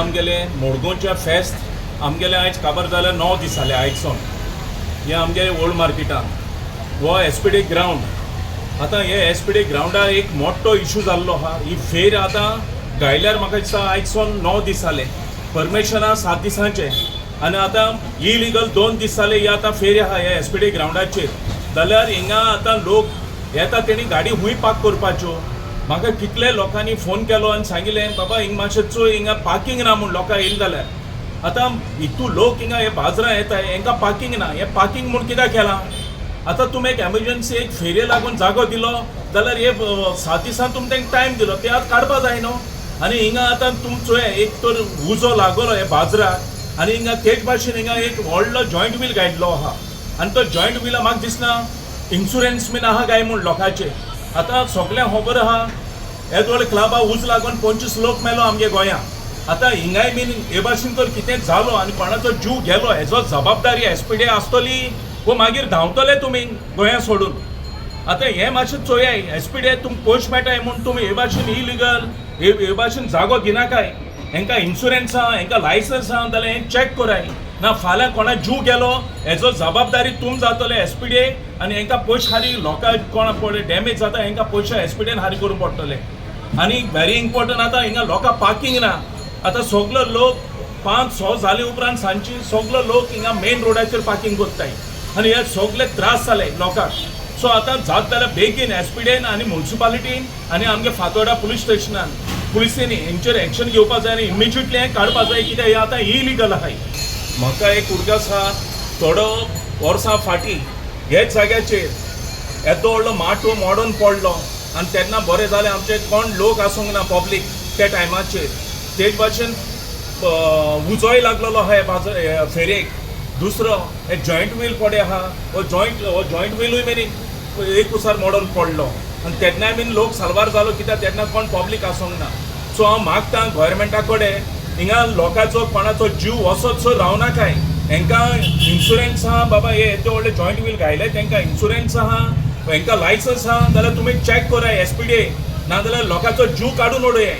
आमगेले मोडगोंच्या फेस्त आमगेले आयज खबर जाल्यार 9 दीस जाले आयजसून हे आमगेले ओल्ड मार्केटान हो एसपीडी ग्रावंड आतां हे एसपीडी ग्रावंडार एक मोठो इशू जाल्लो आहा ही फेर आतां गायल्यार म्हाका दिसता आयजसून 9 दीस जाले परमिशनां 7 दिसांचे आनी आतां इलिगल 2 दीस जाले ही आतां फेर आहा हे एसपीडी ग्रावंडाचेर जाल्यार हिंगा आतां लोक येता तेणी गाडी हूंय पार्क करपाच्यो म्हाका कितले लोकांनी फोन केलो आनी सांगिल्लें बाबा हिंगा मातशें चोय हिंगा पार्किंग ना म्हूण लोकां येयले जाल्यार आतां हितू लोक हिंगा हे बाजरां येताय हेंकां पार्किंग ना हे पार्किंग म्हूण कित्याक केलां आतां तुमी एक एमर्जन्सी एक फेरये लागून जागो दिलो जाल्यार हे 7 दिसां तुमी तांकां टायम दिलो ते आतां काडपा जाय न्हू आनी हिंगा आतां तुमी चोय एक तर उजो लागलो हे बाजराक आनी हिंगा तेच भाशेन हिंगा एक व्हडलो जॉयंट व्हील घातलो आहा आनी तो जॉयंट व्हिला म्हाका दिसना इन्शुरन्स बीन आहा काय म्हूण लोकांचे आतां सगळ्यांक खबर आहा येद व्हडले क्लबा उज लागून 25 लोक मेलो आमगे गोंयांत आतां हिंगाय बीन हे भाशेन तर कितें जालो आनी कोणाचो जीव गेलो हेजो जबाबदारी एसपीडी आसतली वो मागीर धांवतले तुमी गोंया सोडून आतां हें मातशें चोयाय एसपीडी तुमकां पयशे मेळटाय म्हूण तुमी हे भाशेन इलिगल हे भाशेन जागो दिनाकाय हेंकां इन्शुरन्स आहा हेंकां लायसन्स आहा जाल्यार हें चॅक कराय ना फाल्यां कोणा जीव गेलो हेजो जबाबदारी तुम जातले एसपीडी आनी हेंकां पयशे हारी लोकां कोणा पळय डॅमेज जाता हेंकां पयशे एसपीडीन हारी करूंक पडटले आनी व्हेरी इम्पॉर्टंट आतां हिंगा लोकां पार्किंग ना आतां सगलो लोक 5-6 जाले उपरांत सांजची सगलो लोक हिंगा मेन रोडाचेर पार्किंग करताय आनी हे सगळे त्रास जाले लोकांक सो आतां जाता जाल्यार बेगीन एसपीडीन आनी म्युन्सिपालिटीन आनी आमगे फातोर्डा पुलीस स्टेशनान पुलिसेनी हेंचेर एक्शन घेवपा जाय आनी इमिजिएटली हें काडपा जाय कित्याक हें आतां इलिगल आहाय म्हाका एक उडगास आहा थोडो वर्सां फाटीं हेच जाग्याचेर येदो व्हडलो माटो मोडून पडलो आनी तेन्ना बरें जालें आमचे कोण लोक आसूंक ना पब्लीक त्या टायमाचेर तेच भाशेन उजोय लागलेलो आहा हे फेरयेक दुसरो हे जॉयंट व्हील पडे आहा हो जॉयंट व्हीलूय बीन एक उसार मोडून पडलो आनी तेन्नाय बीन लोक साल्वार जालो कित्याक तेन्ना कोण पब्लीक आसूंक ना सो हांव मागतां गोवोरमेंटा कडेन हिंगा लोकांचो कोणाचो जीव वसोचो रावनाकाय हेंकां इन्शुरन्स आहा बाबा हे येदे व्हडले जॉयंट व्हील घायले तेंकां इन्शुरन्स आहा हेंकां लायसन्स आहा जाल्यार तुमी चॅक कराय एसपीडी नाजाल्यार लोकांचो जीव काडून उडयाय